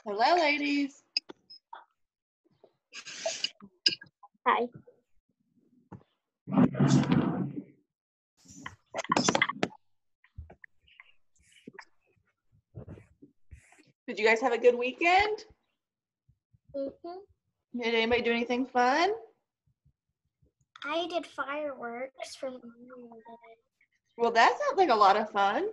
Hello, ladies. Hi. Did you guys have a good weekend? Mm-hmm. Did anybody do anything fun? I did fireworks for Memorial Day. Well, that sounds like a lot of fun.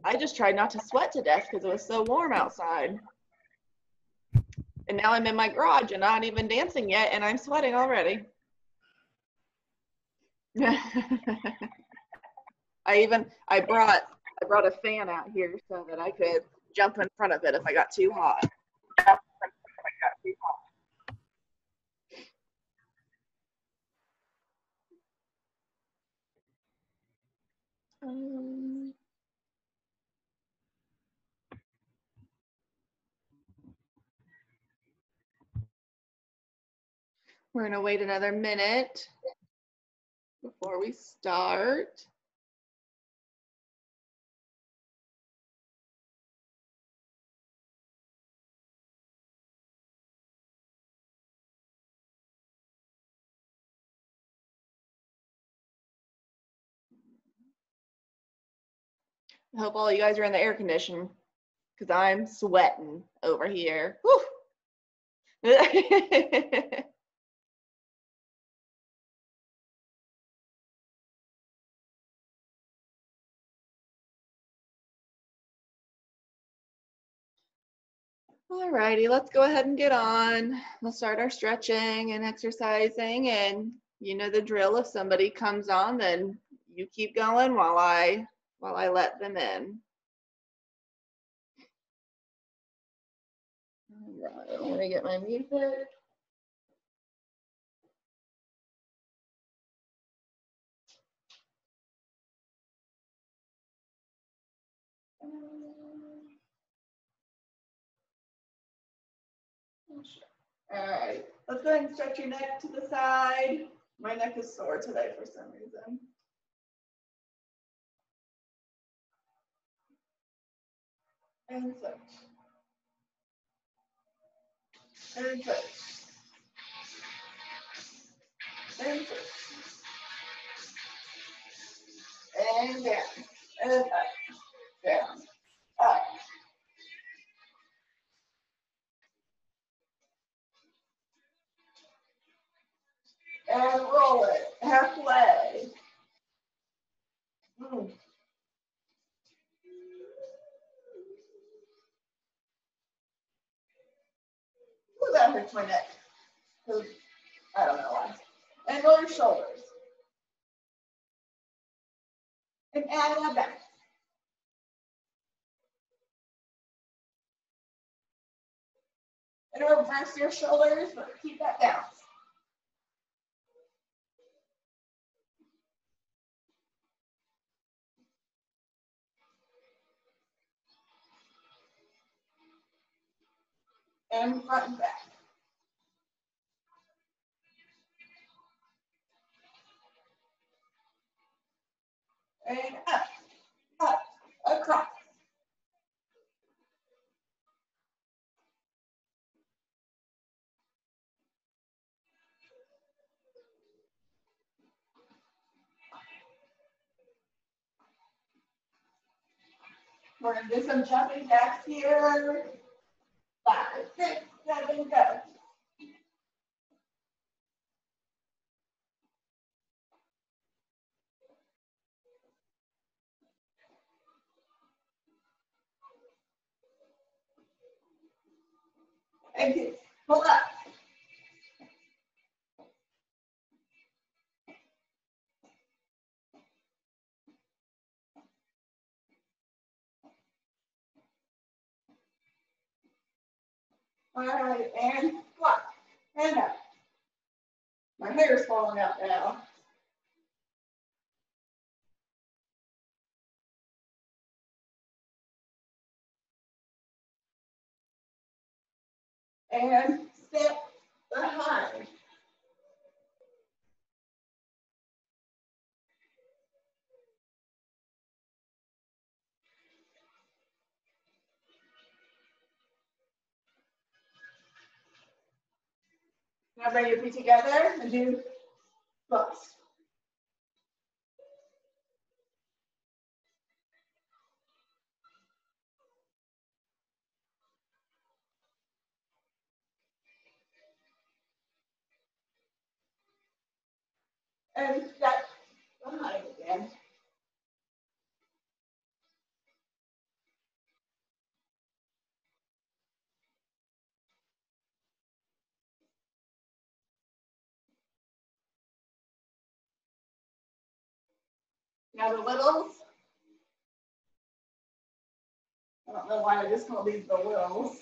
I just tried not to sweat to death because it was so warm outside. And now I'm in my garage and not even dancing yet, and I'm sweating already. I brought a fan out here so that I could jump in front of it if I got too hot. We're gonna wait another minute before we start. I hope all you guys are in the air condition because I'm sweating over here. Alrighty, let's go ahead and get on. We'll start our stretching and exercising, and you know the drill. If somebody comes on, then you keep going while I let them in. Alright, let me get my music. All right, let's go ahead and stretch your neck to the side. My neck is sore today for some reason. And switch. And switch. And switch. And down. And up. Down. Up. And roll it halfway. Move that hurts my neck. I don't know why. And roll your shoulders. And add that back. And reverse your shoulders, but keep that down. And front and back. And up, across. We're going to do some jumping jacks here. 5, 6, 7, go. And two. Pull up. All right, and squat. And up. My hair's falling out now. And step behind. Now bring your feet together and do plus. And step behind again. Now the littles. I don't know why I just call these the littles.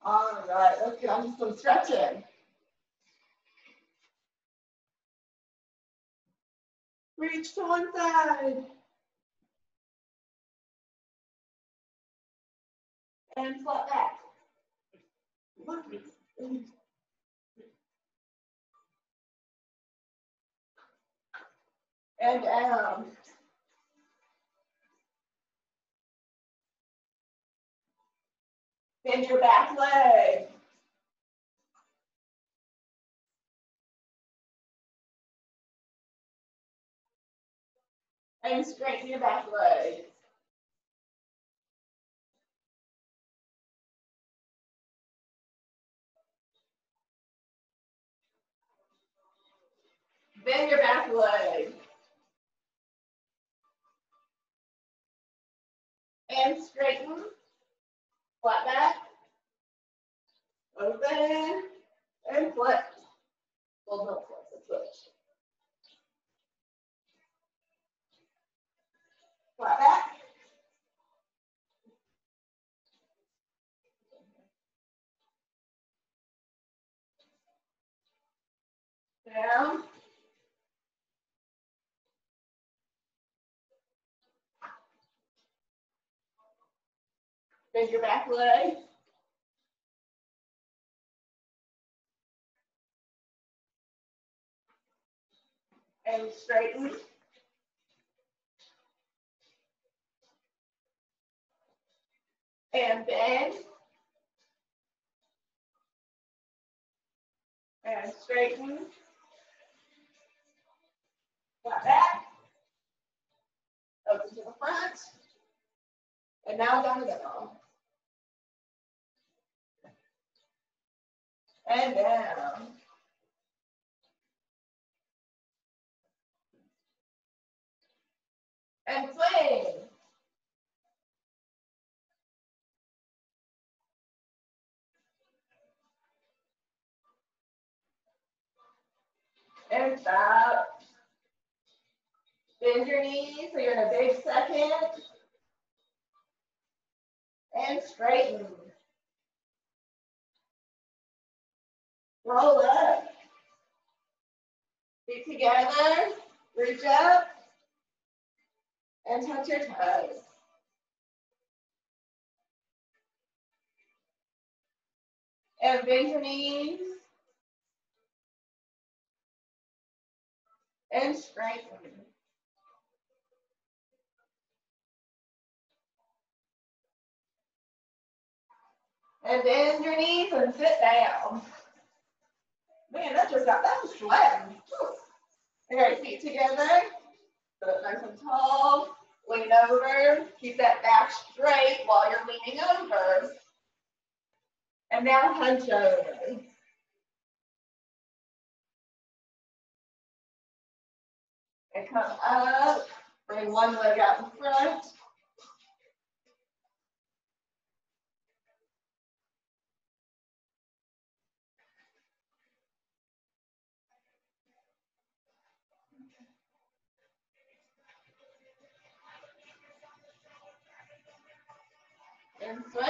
All right, let's get on to some stretching. Reach to one side. And flat back. And down. Bend your back leg. And straighten your back leg. Bend your back leg. And straighten. Flat back. Open. And flip. Well, no flip, it's switch. Flat back. Down. Bend your back leg. And straighten. And bend. And straighten. Flat back. Open to the front. And now down the middle. And down. And swing. And stop. Bend your knees so you're in a big second. And straighten. Roll up. Feet together. Reach up. And touch your toes. And bend your knees. And straighten. And bend your knees and sit down. Man, that was sweating. All right, feet together. Sit nice and tall. Lean over. Keep that back straight while you're leaning over. And now hunch over. And come up. Bring one leg out in front. And switch.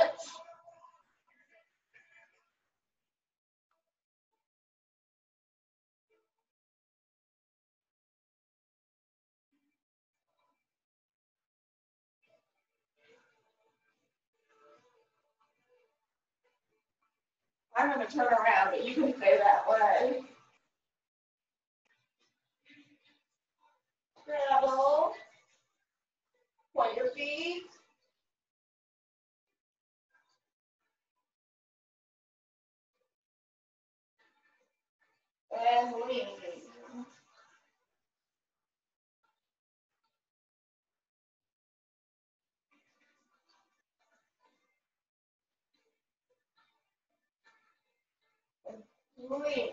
I'm going to turn around, but you can stay that way. Straddle. Point your feet. and lean. Lean.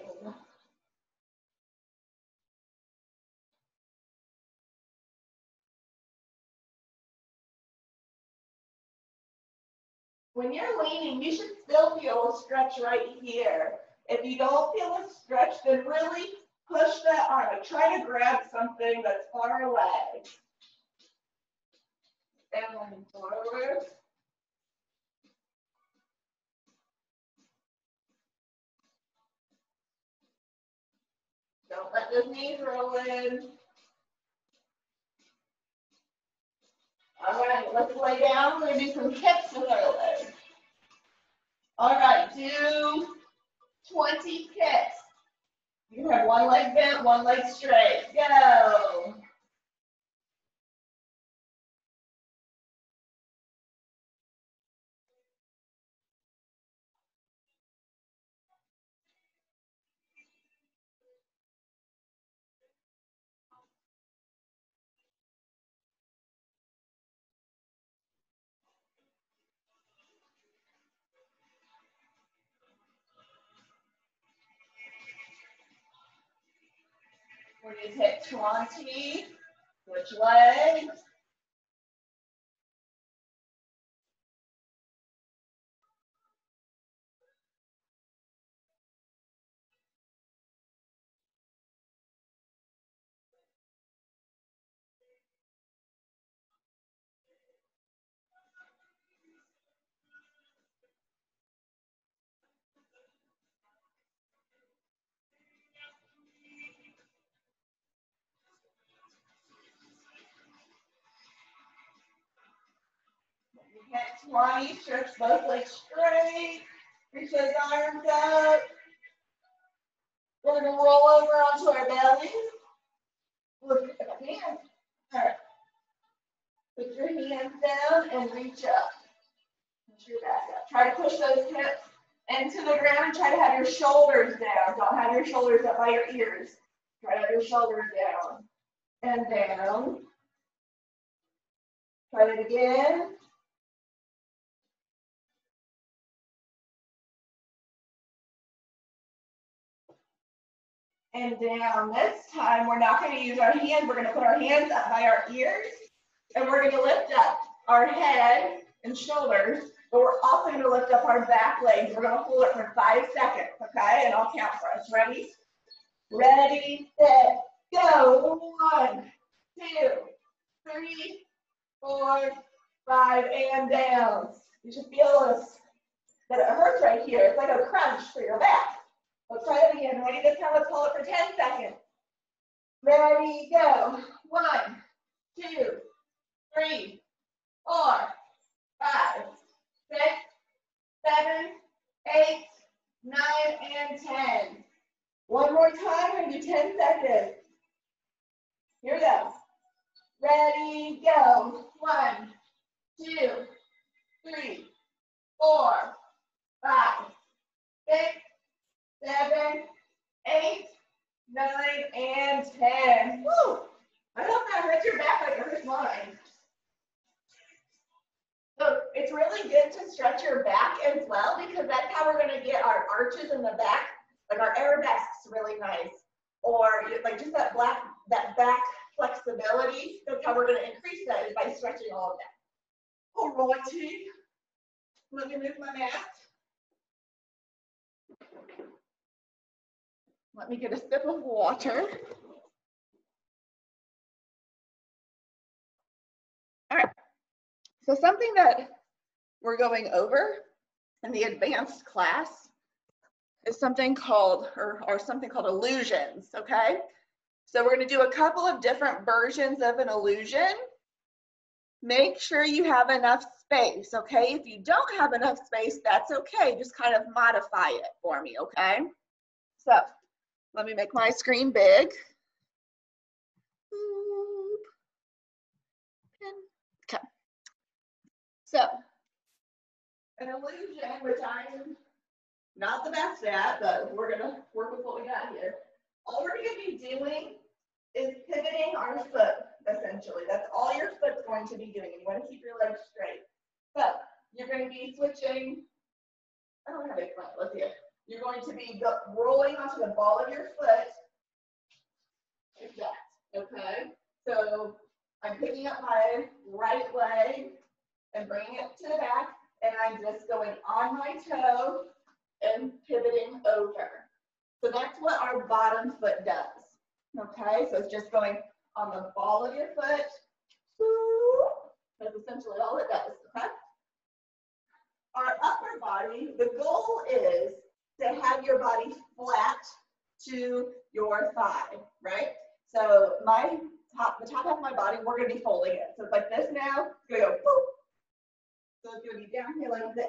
When you're leaning, you should still feel a stretch right here. If you don't feel a stretch, then really push that arm. Try to grab something that's far away. And lean forward. Don't let those knees roll in. All right, let's lay down. We're going to do some hips with our legs. All right, do 20 kicks. You have one leg bent, one leg straight. Go. We're going to hit 20. Switch legs. Hit 20, stretch both legs straight. Reach those arms up. We're going to roll over onto our bellies. Look at the hands. All right. Put your hands down and reach up. Push your back up. Try to push those hips into the ground and try to have your shoulders down. Don't have your shoulders up by your ears. Try to have your shoulders down and down. Try it again. And down. This time, we're not going to use our hands. We're going to put our hands up by our ears. And we're going to lift up our head and shoulders. But we're also going to lift up our back legs. We're going to hold it for 5 seconds, okay? And I'll count for us. Ready? Ready, set, go. 1, 2, 3, 4, 5, and down. You should feel this, that it hurts right here. It's like a crunch for your back. Let's try it again. Ready? This time, let's hold it for 10 seconds. Ready, go. 1, 2, 3, 4, 5, 6, 7, 8, 9, and 10. One more time. We're going to do 10 seconds. Here we go. Ready, go. 1, 2, 3, 4, 5, 6, 7, 8, 9, and 10. Woo! I hope that hurts your back like it hurts mine. So it's really good to stretch your back as well because that's how we're going to get our arches in the back, like our arabesques really nice. Or like just that back flexibility. That's how we're going to increase that is by stretching all of that. All righty. Let me move my mat. Let me get a sip of water. All right. So something that we're going over in the advanced class is something called, or something called illusions, okay? So we're going to do a couple of different versions of an illusion. Make sure you have enough space, okay? If you don't have enough space, that's okay. Just kind of modify it for me, okay? So let me make my screen big. Okay. So an illusion, which I am not the best at, but we're going to work with what we got here. foot, essentially. That's all your foot's going to be doing. You want to keep your legs straight. So you're going to be switching. I don't have it front. Let's see it. You're going to be rolling onto the ball of your foot like that. Okay. So I'm picking up my right leg and bringing it to the back, and I'm just going on my toe and pivoting over. So that's what our bottom foot does. Okay, so it's just going on the ball of your foot. That's essentially all it does. Okay. Our upper body, the goal is to have your body flat to your thigh, right? So the top half of my body, we're going to be folding it. So it's like this now. It's going to go boop. So it's going to be down here like this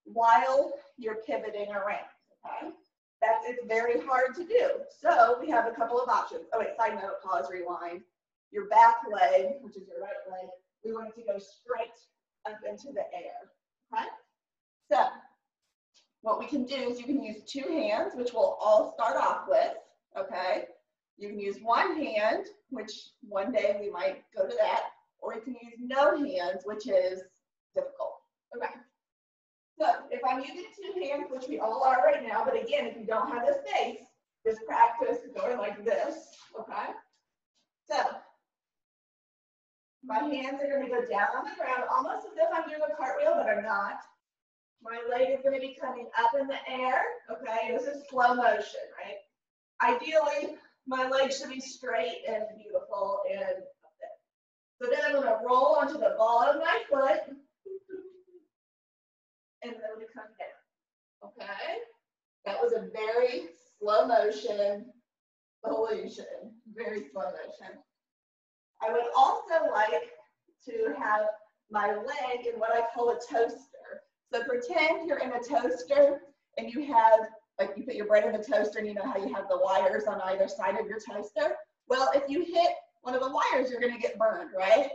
while you're pivoting around. Okay. It's very hard to do. So we have a couple of options. Oh wait, side note, pause, rewind. Your back leg, which is your right leg, we want it to go straight up into the air. Okay. So what we can do is you can use two hands, which we'll all start off with. Okay. You can use one hand, which one day we might go to that, or you can use no hands, which is difficult. Okay. So if I'm using two hands, which we all are right now, but again, if you don't have the space, just practice going like this. Okay. So my hands are going to go down on the ground, almost as if I'm doing a cartwheel, but I'm not. My leg is going to be coming up in the air. Okay. This is slow motion, right? Ideally, my legs should be straight and beautiful and up there. So then I'm going to roll onto the ball of my foot, and then we come down. Okay? That was a very slow motion illusion. Very slow motion. I would also like to have my leg in what I call a toaster. So pretend you're in a toaster and you have, like you put your bread in the toaster and you know how you have the wires on either side of your toaster? Well, if you hit one of the wires, you're going to get burned, right?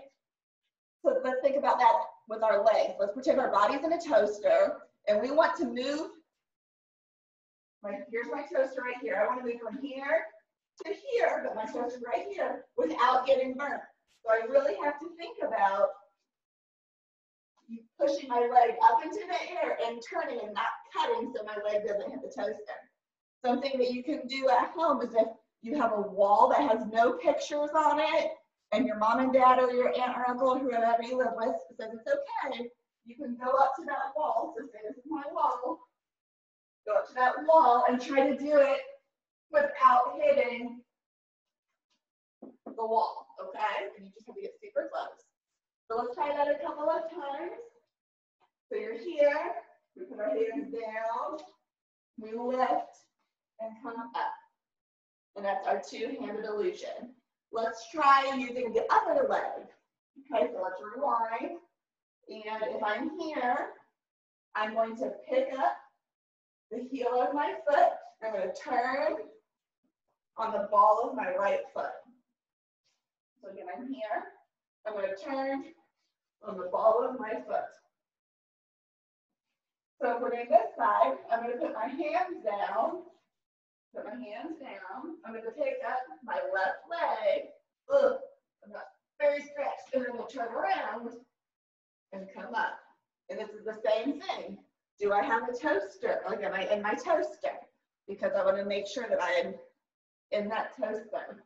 So let's think about that with our legs. Let's pretend our body's in a toaster and we want to move. Here's my toaster right here. I want to move from here to here, but my toaster's right here without getting burnt. So I really have to think about pushing my leg up into the air and turning and not cutting so my leg doesn't hit the toaster. Something that you can do at home is if you have a wall that has no pictures on it and your mom and dad or your aunt or uncle or whoever you live with says it's okay, you can go up to that wall. So say this is my wall. Go up to that wall and try to do it without hitting the wall, okay? And you just have to get super close. So let's try that a couple of times. So you're here, we put our hands down, we lift and come up. And that's our two-handed illusion. Let's try using the other leg. Okay, so let's rewind. And if I'm here, I'm going to pick up the heel of my foot. I'm going to turn on the ball of my right foot. So again, I'm here. I'm going to turn on the ball of my foot. So if we're doing this side, I'm going to put my hands down. Put my hands down. I'm going to pick up my left leg. Ugh, I'm not very stretched. And then I'm going to turn around and come up. And this is the same thing. Do I have a toaster? Like, am I in my toaster? Because I want to make sure that I am in that toaster.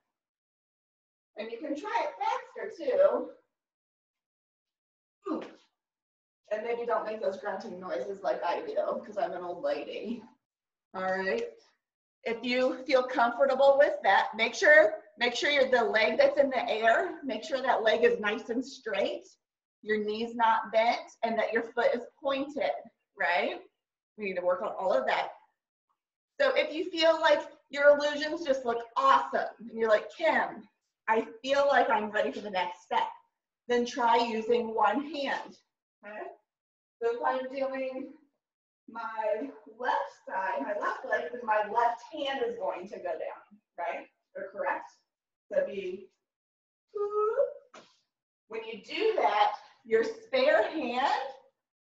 And you can try it faster too. And maybe don't make those grunting noises like I do, because I'm an old lady. All right. If you feel comfortable with that, make sure you're the leg that's in the air, make sure that leg is nice and straight, your knee's not bent, and that your foot is pointed, right? We need to work on all of that. So if you feel like your illusions just look awesome, and you're like, Kim, I feel like I'm ready for the next step, then try using one hand, okay? So if I'm doing my left side, my left leg, then my left hand is going to go down, right? Or correct? So be, when you do that, your spare hand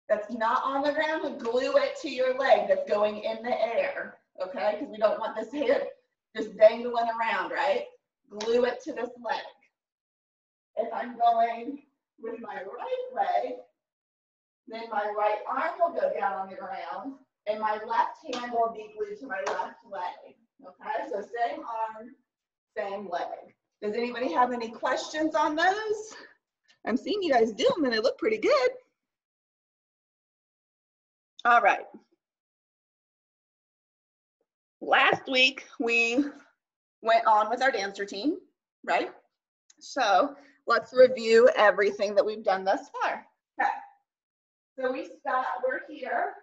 that's not on the ground, glue it to your leg that's going in the air, okay? Because we don't want this hand just dangling around, right? Glue it to this leg. if I'm going with my right leg, then my right arm will go down on the ground and my left hand will be glued to my left leg. Okay, so same arm, same leg. Does anybody have any questions on those? I'm seeing you guys do them and they look pretty good. All right. Last week we went on with our dance routine, right? So let's review everything that we've done thus far. Okay. So we're here.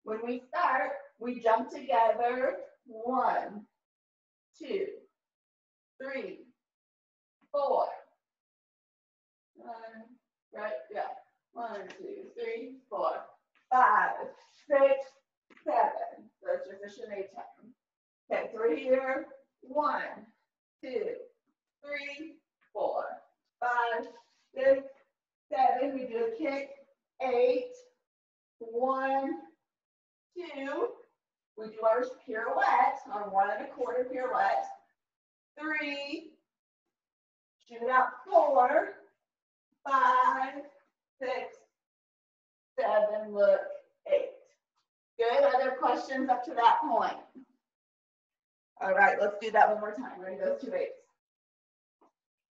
When we start, we jump together. 1, 2, 3, 4. Right, yeah. 1, 2, 3, 4, 5, 6, 7. That's your fishing A time. Okay, so we're here. 1, 2, 3, 4, 5, 6, 7. We do a kick. 8. 1, 2. We do our pirouette, our 1 1/4 pirouette. 3. Shoot out 4. 5, 6, 7. Look. 8. Good. Other questions up to that point? All right, let's do that one more time. Ready? Those 2 8s.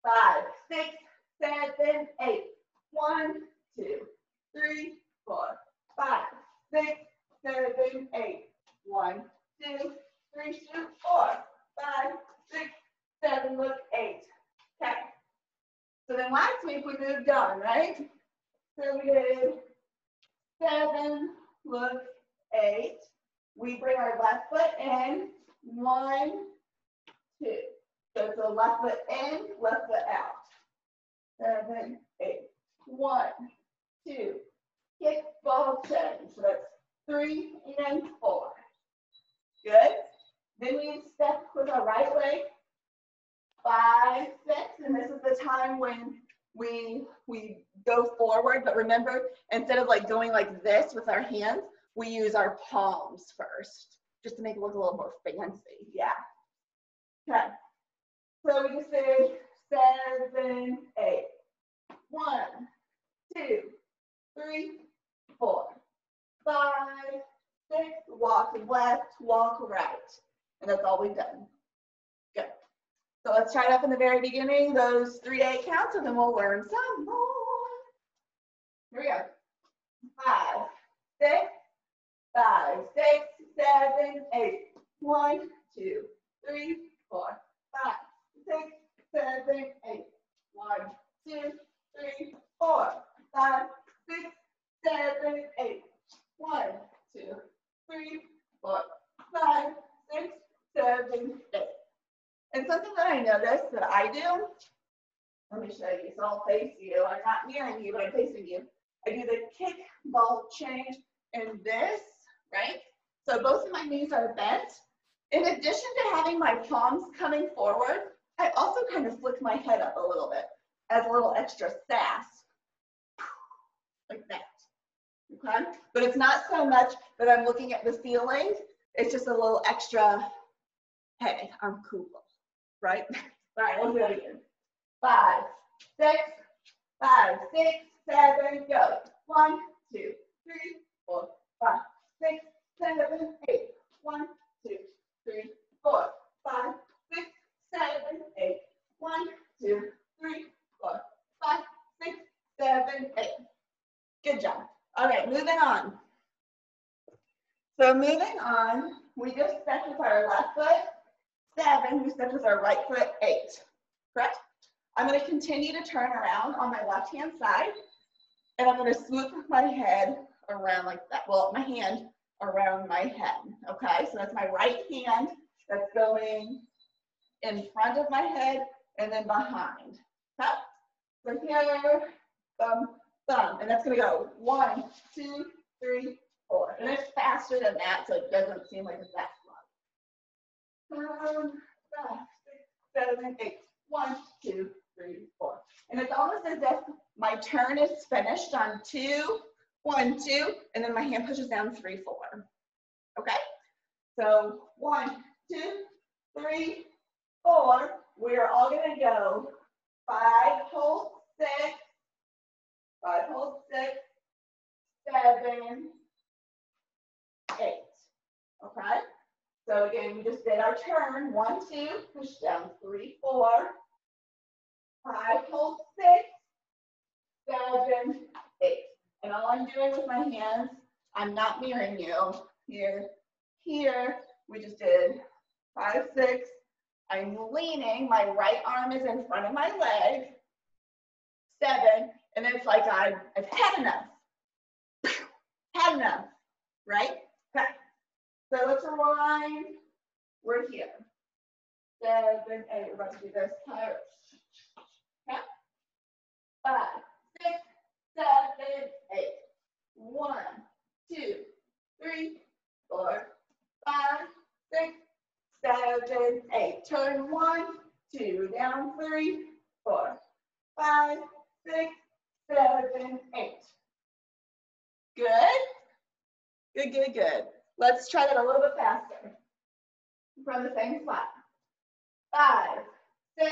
5, 6, 7, 8. 1, 2, 3, 4, 5, 6, 7, 8. 1, 2, 3, 4, 5, 6, 7. Look. 8. Okay. So then last week we moved on, right? So we did 7. Look. 8. We bring our left foot in. 1, 2. So it's a left foot in, left foot out. 7, 8. 1, 2. Kick, ball, change. So that's 3 and 4. Good. Then we step with our right leg. 5, 6. And this is the time when we go forward. But remember, instead of like going like this with our hands, we use our palms first, just to make it look a little more fancy. Yeah. Okay. So we just say 7, 8. 1, 2, 3, 4, 5, 6. Walk left, walk right. And that's all we've done. Good. So let's try it up in the very beginning, those 3 8 counts, and then we'll learn some more. Here we go. 5, 6, 5, 6, 7, 8. 1, 2, 3, 4, 5, 6, 7, 8. 1, 2, 3, 4, 5, 6, 7, 8. 1, 2, 3, 4, 5, 6, 7, 8. And something that I noticed that I do, let me show you. So I'll face you. I'm not nearing you, but I'm facing you. I do the kick, ball, change, and this, right? So both of my knees are bent. In addition to having my palms coming forward, I also kind of flick my head up a little bit as a little extra sass, like that. Okay? But it's not so much that I'm looking at the ceiling. It's just a little extra, hey, I'm cool, right? All right, let's do it again. 5, 6, 5, 6, 7, go. 1, 2, 3, 4, 5, 6, 7, 8. 1, 2, 3, 4, 5, 6, 7, 8. 1, 2, 3, 4, 5, 6, 7, 8. Good job. All right, moving on. So moving on, we just stepped with our left foot. 7, we stepped with our right foot. 8. Correct? I'm going to continue to turn around on my left-hand side, and I'm going to swoop my head around like that. Well, my hand around my head. Okay, so that's my right hand that's going in front of my head and then behind. Okay? So here, thumb, thumb, and that's going to go 1, 2, 3, 4. And it's faster than that, so it doesn't seem like it's that slow. 5, 6, 7, 8. 1, 2, 3, 4. And it's almost as if my turn is finished on 2, 1, 2, and then my hand pushes down 3, 4. Okay? So 1, 2, 3, 4. We are all going to go 5, hold 6, 5, hold 6, 7, 8. Okay? So again, we just did our turn. 1, 2, push down, 3, 4, 5, hold 6, 7, 8. And all I'm doing with my hands, I'm not mirroring you. Here, we just did 5, 6. I'm leaning, my right arm is in front of my leg. 7, and then it's like I've had enough. Had enough, right? Okay. So let's rewind. We're here. 7, 8. We're about to do this. Okay. 5, 6, 7, 8. 1, 2, 3, 4, 5, 6, 7, 8. Turn 1, 2, down 3, 4, 5, 6, 7, 8. Good? Good, good, good. Let's try that a little bit faster. From the same spot. 5, 6,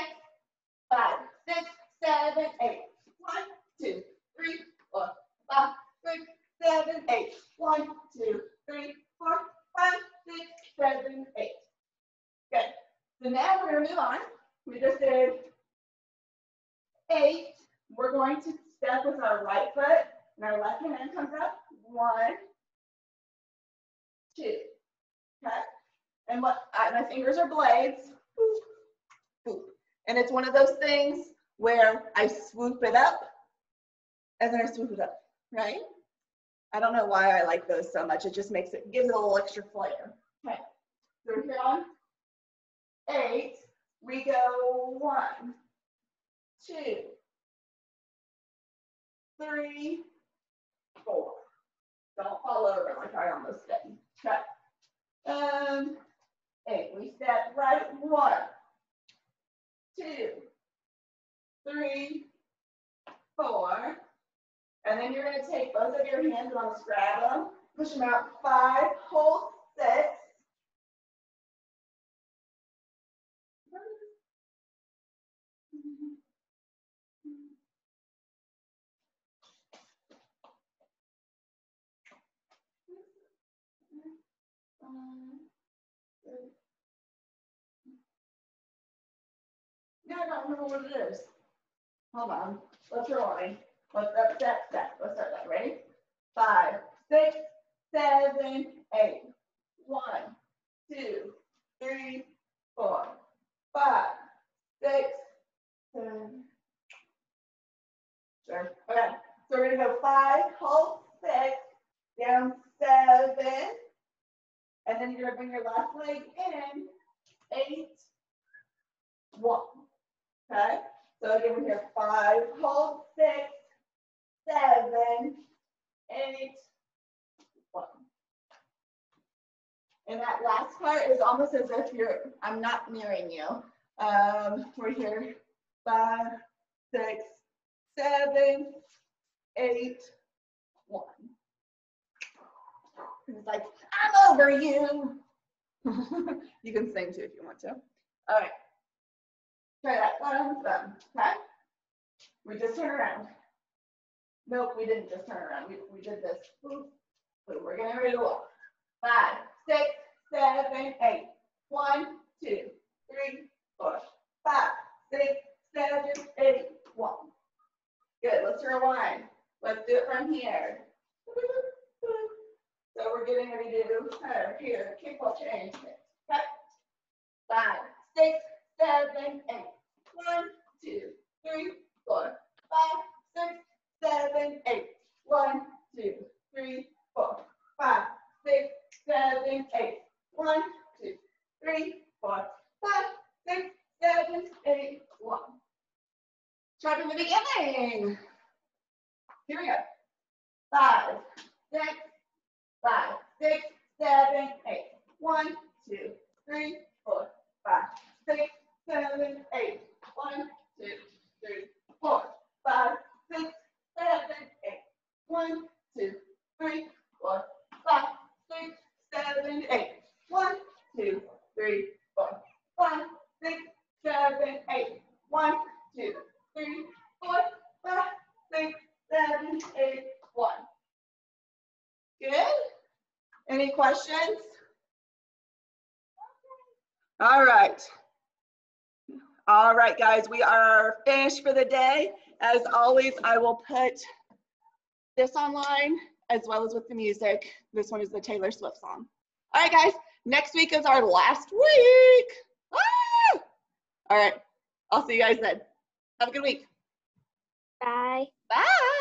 5, 6, 7, 8. 1, 2, 3, 4, 5, 6, 7, 8. 1, 2, 3, 4, 5, 6, 7, 8. Good. So now we're going to move on. We just did 8. We're going to step with our right foot, and our left hand comes up. 1, 2. Okay. And what? My fingers are blades. Boop, boop. And it's one of those things where I swoop it up, and then I swoop it up. Right? I don't know why I like those so much. It just makes it, gives it a little extra flair. Okay. So we're here on 8. We go 1, 2, 3, 4. Don't fall over like I almost did. Okay. 8. We step right. 1, 2, 3, 4. And then you're going to take both of your hands and almost grab them, push them out. 5, hold 6. Yeah, I don't remember what it is. Hold on. Let's rewind. Let's step. Let's start that. Ready? 5, 6, 7, 8. 1, 2, 3, 4, 5, 6, 7. Sure. Okay. So we're gonna go 5, hold 6, down 7, and then you're gonna bring your left leg in. 8, 1. Okay. So again, we're here 5, hold 6, 7, 8, 1. And that last part is almost as if I'm not mirroring you. We're here 5, 6, 7, 8, 1. It's like, I'm over you. You can sing too if you want to. All right. Try that. Thumb. Okay. We just turn around. Nope, we didn't just turn around. We did this. Boop. So we're getting ready to walk. 5, 6, 7, 8. 1, 2, 3, 4, 5, 6, 7, 8, 1. Good. Let's rewind. Let's do it from here. So we're getting ready to do here. Kick ball change. Okay. 5, 6, 7, 8. 1, 2, 3, 4, 5, 6, 7, 8. 1, 2, 3, 4, 5, 6, 7, 8. 1, 2, 3, 4, 5, 6, 7, 8, 1. Try from the beginning. Here we go. 5, 6, 5, 6, 7, 8. 1, 2, 3, 4, 5, 6, 7, 8. 1, 2, 3, 4, 5, 6, 7, 8. 1, 2, 3, 4, 5, 6, 7, 8. 1, 2, 3, 4, 5, 6, 7, 8. 1, 2, 3, 4, 5, 6, 7, 8, 1. Good? Any questions? All right. All right, guys, we are finished for the day. As always, I will put this online as well as with the music. This one is the Taylor Swift song. All right, guys, next week is our last week. Ah! All right, I'll see you guys then. Have a good week. Bye. Bye.